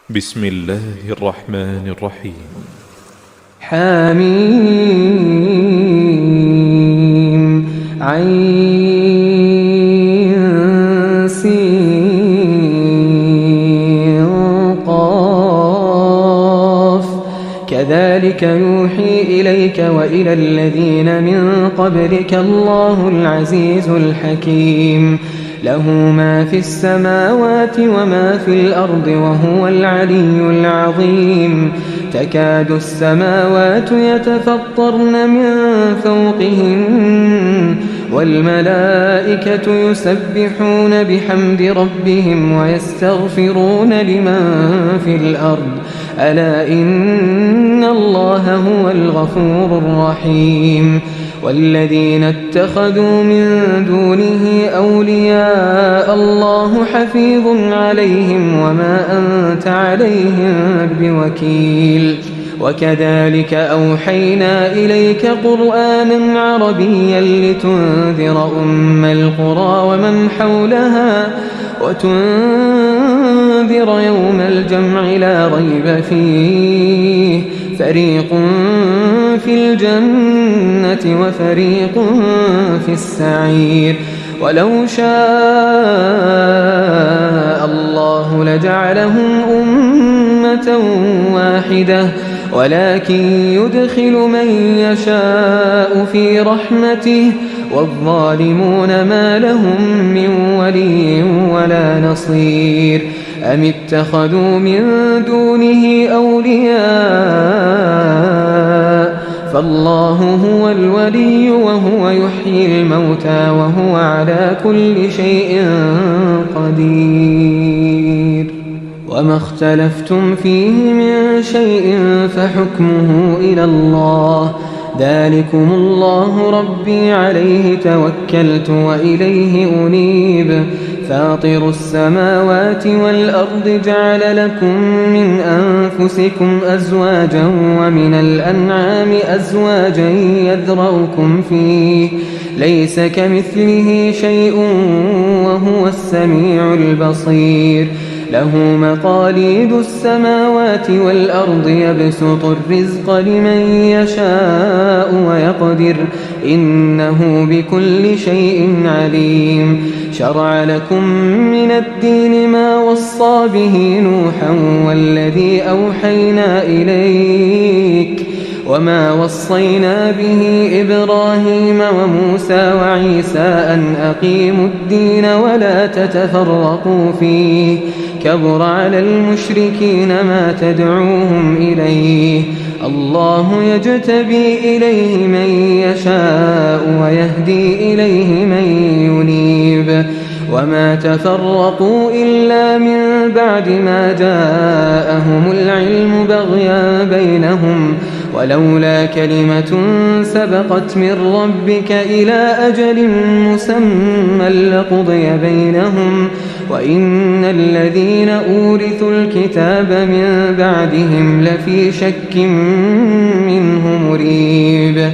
بسم الله الرحمن الرحيم. حميم عين سين قاف كذلك يوحي إليك وإلى الذين من قبلك الله العزيز الحكيم له ما في السماوات وما في الأرض وهو العلي العظيم تكاد السماوات يتفطرن من فوقهن والملائكة يسبحون بحمد ربهم ويستغفرون لمن في الأرض ألا إن الله هو الغفور الرحيم والذين اتخذوا من دونه أولياء الله حفيظ عليهم وما أنت عليهم بوكيل وكذلك أوحينا إليك قرآنا عربيا لتنذر أم القرى ومن حولها وتنذر يوم الجمع لا ريب فيه فريق في الجنة وفريق في السعير ولو شاء الله لجعلهم أمة واحدة ولكن يدخل من يشاء في رحمته والظالمون ما لهم من ولي ولا نصير أم اتخذوا من دونه أولياء فالله هو الولي وهو يحيي الموتى وهو على كل شيء قدير وما اختلفتم فيه من شيء فحكمه إلى الله ذلكم الله ربي عليه توكلت وإليه أنيب فاطر السماوات والأرض جعل لكم من أنفسكم أزواجا ومن الأنعام أزواجا يذرؤكم فيه ليس كمثله شيء وهو السميع البصير له مقاليد السماوات والأرض يبسط الرزق لمن يشاء ويقدر إنه بكل شيء عليم شرع لكم من الدين ما وصى به نوحا والذي أوحينا إليك وما وصينا به إبراهيم وموسى وعيسى أن أقيموا الدين ولا تتفرقوا فيه كبر على المشركين ما تدعوهم إليه الله يجتبي إليه من يشاء ويهدي إليه من ينيب وما تفرقوا إلا من بعد ما جاءهم العلم بغيا بينهم ولولا كلمة سبقت من ربك إلى أجل مسمى لقضي بينهم وإن الذين أورثوا الكتاب من بعدهم لفي شك منه مريب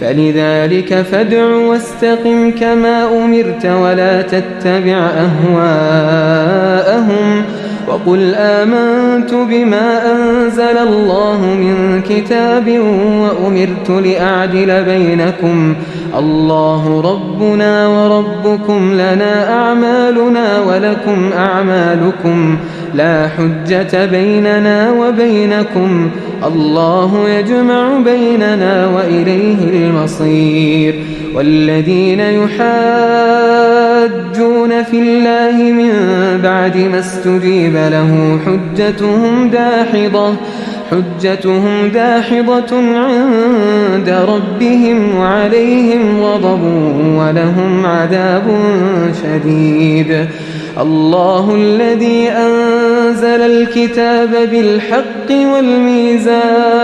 فلذلك فادع واستقم كما أمرت ولا تتبع أهواءهم وقل آمنت بما أنزل الله من كتاب وأمرت لأعدل بينكم الله ربنا وربكم لنا أعمالنا ولكم أعمالكم لا حجة بيننا وبينكم الله يجمع بيننا وإليه المصير والذين يحاجون في الله من بعد ما استجيب له حجتهم داحضة عند ربهم وعليهم غضب ولهم عذاب شديد الله الذي أنزل الكتاب بالحق والميزان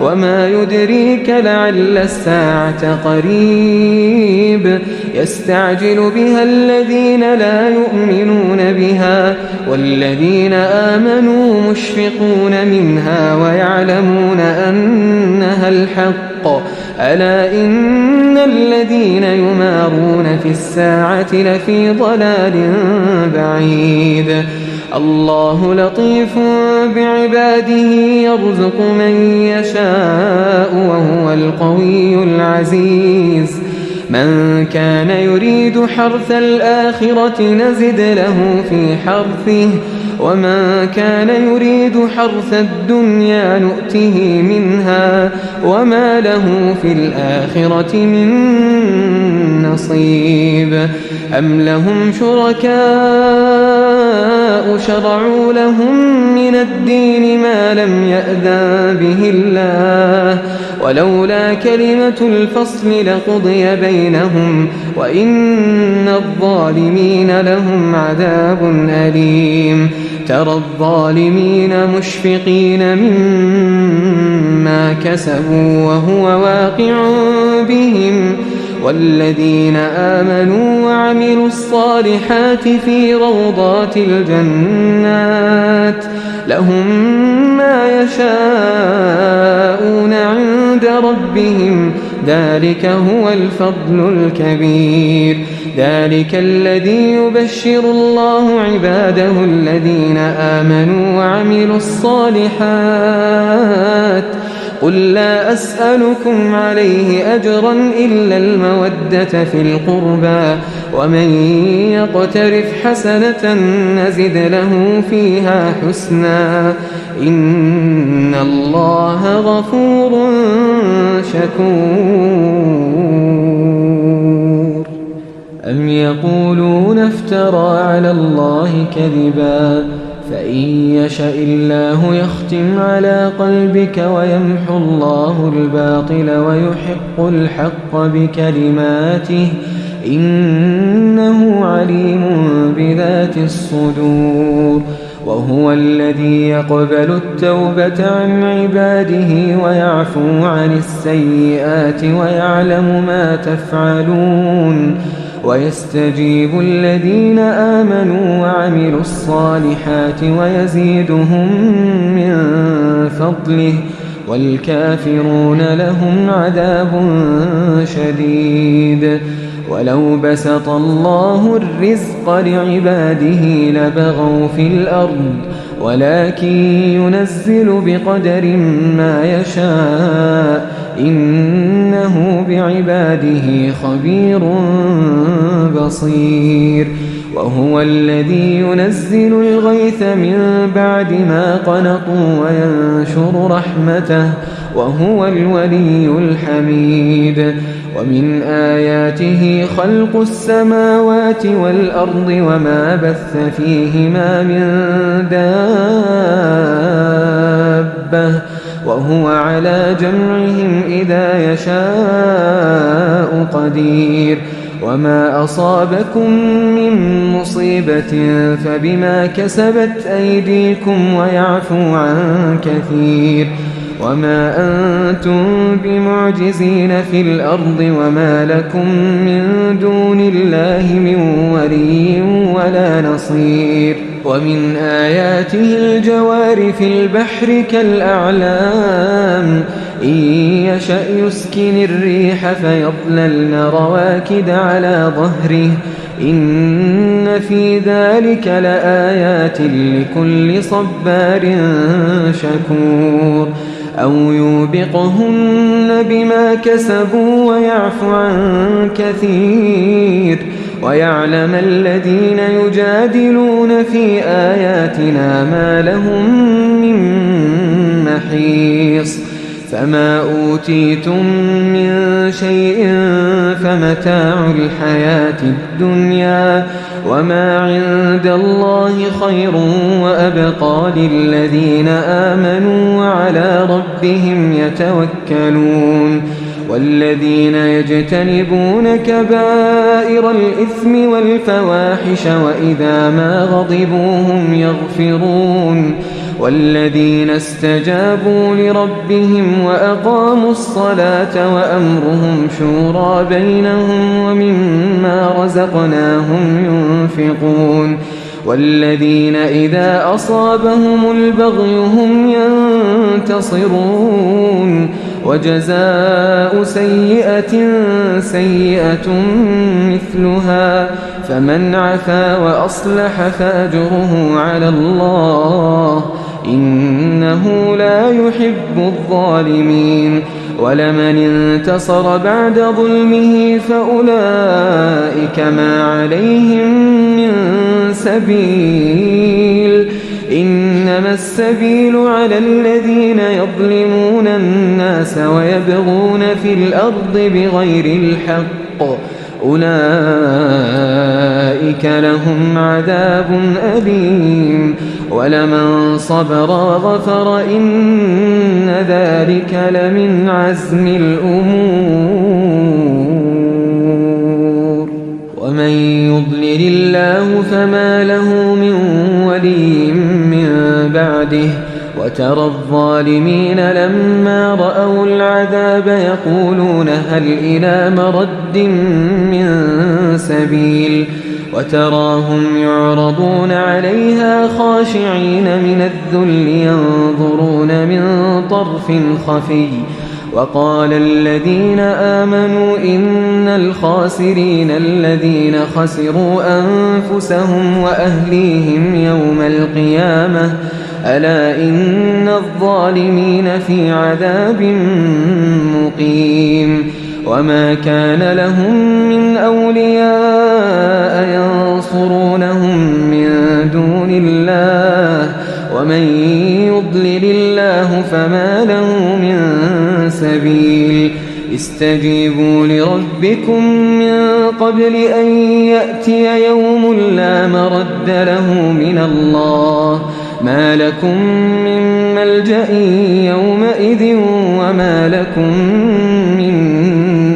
وما يدريك لعل الساعة قريب يستعجل بها الذين لا يؤمنون بها والذين آمنوا مشفقون منها ويعلمون أنها الحق ألا إن الذين يمارون في الساعة لفي ضلال بعيد الله لطيف بعباده يرزق من يشاء وهو القوي العزيز من كان يريد حرث الآخرة نزد له في حرثه ومن كان يريد حرث الدنيا نؤته منها وما له في الآخرة من نصيب أم لهم شركاء شرعوا لهم من الدين ما لم يأذن به الله ولولا كلمة الفصل لقضي بينهم وإن الظالمين لهم عذاب أليم ترى الظالمين مشفقين مما كسبوا وهو واقع بهم والذين آمنوا وعملوا الصالحات في روضات الجنات لهم ما يشاءون عند ربهم ذلك هو الفضل الكبير ذلك الذي يبشر الله عباده الذين آمنوا وعملوا الصالحات قل لا أسألكم عليه أجرا إلا المودة في القربى ومن يقترف حسنة نزد له فيها حسنا إن الله غفور شكور أم يقولون افترى على الله كذبا فإن يشأ الله يختم على قلبك ويمحو الله الباطل ويحق الحق بكلماته إنه عليم بذات الصدور وهو الذي يقبل التوبة عن عباده ويعفو عن السيئات ويعلم ما تفعلون ويستجيب الذين آمنوا وعملوا الصالحات ويزيدهم من فضله والكافرون لهم عذاب شديد ولو بسط الله الرزق لعباده لبغوا في الأرض ولكن ينزل بقدر ما يشاء إنه بعباده خبير بصير وهو الذي ينزل الغيث من بعد ما قنطوا وينشر رحمته وهو الولي الحميد ومن آياته خلق السماوات والأرض وما بث فيهما من دابة وهو على جمعهم إذا يشاء قدير وما أصابكم من مصيبة فبما كسبت أيديكم ويعفو عن كثير وما أنتم بمعجزين في الأرض وما لكم من دون الله من ولي ولا نصير ومن آياته الجوار في البحر كالأعلام إن يشأ يسكن الريح فيظللن رواكد على ظهره إن في ذلك لآيات لكل صبار شكور أو يوبقهن بما كسبوا ويعفو عن كثير ويعلم الذين يجادلون في آياتنا ما لهم من محيص فما أوتيتم من شيء فمتاع الحياة الدنيا وما عند الله خير وأبقى للذين آمنوا وعلى ربهم يتوكلون والذين يجتنبون كبائر الإثم والفواحش وإذا ما غضبوا هم يغفرون والذين استجابوا لربهم وأقاموا الصلاة وأمرهم شورى بينهم ومما رزقناهم ينفقون والذين إذا أصابهم البغي هم ينتصرون وجزاء سيئة سيئة مثلها فمن عفا وأصلح فأجره على الله إنه لا يحب الظالمين ولمن انتصر بعد ظلمه فأولئك ما عليهم من سبيل إنما السبيل على الذين يظلمون الناس ويبغون في الأرض بغير الحق أولئك لهم عذاب أليم ولمن صبر وغفر إن ذلك لمن عزم الأمور ومن يضلل الله فما له من ولي من بعده وترى الظالمين لما رأوا العذاب يقولون هل إلى مرد من سبيل وتراهم يعرضون عليها خاشعين من الذل ينظرون من طرف خفي وقال الذين آمنوا إن الخاسرين الذين خسروا أنفسهم وأهليهم يوم القيامة ألا إن الظالمين في عذاب مقيم وما كان لهم من أولياء ينصرونهم من دون الله ومن يضلل الله فما له من سبيل استجيبوا لربكم من قبل أن يأتي يوم لا مرد له من الله ما لكم من ملجأ يومئذ وما لكم من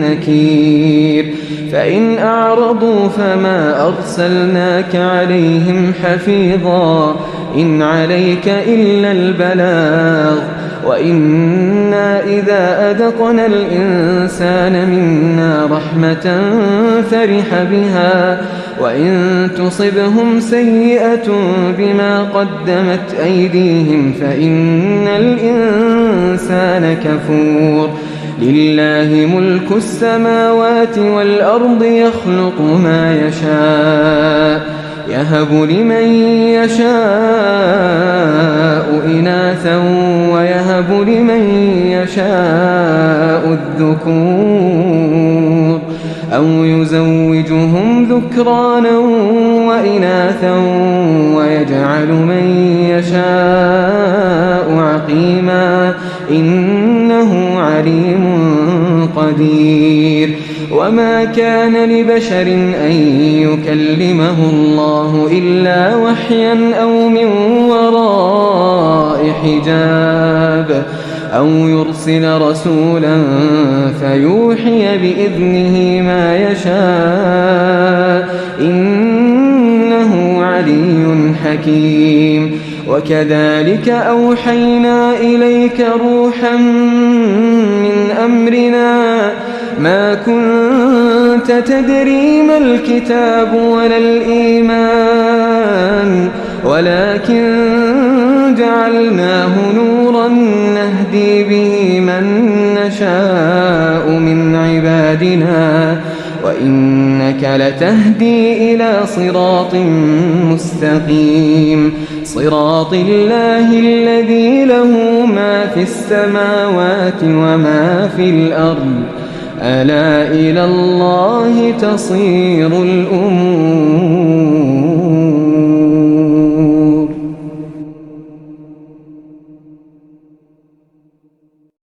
نكير فإن أعرضوا فما أرسلناك عليهم حفيظا إن عليك إلا البلاغ وإنا إذا أذقنا الإنسان منا رحمة فرح بها وإن تصبهم سيئة بما قدمت أيديهم فإن الإنسان كفور لله ملك السماوات والأرض يخلق ما يشاء يهب لمن يشاء إناثا ويهب لمن يشاء الذكور أو يزوجهم ذكرانا وإناثا ويجعل من يشاء عقيما إنه عليم قدير وما كان لبشر أن يكلمه الله إلا وحيا أو من وراء حجاب أو يرسل رسولا فيوحي بإذنه ما يشاء إنه علي حكيم وكذلك أوحينا إليك روحا من أمرنا ما كنت تدري ما الكتاب ولا الإيمان ولكن جعلناه نورا نهدي به من نشاء من عبادنا وإنك لتهدي إلى صراط مستقيم صراط الله الذي له ما في السماوات وما في الأرض ألا إلى الله تصير الأمور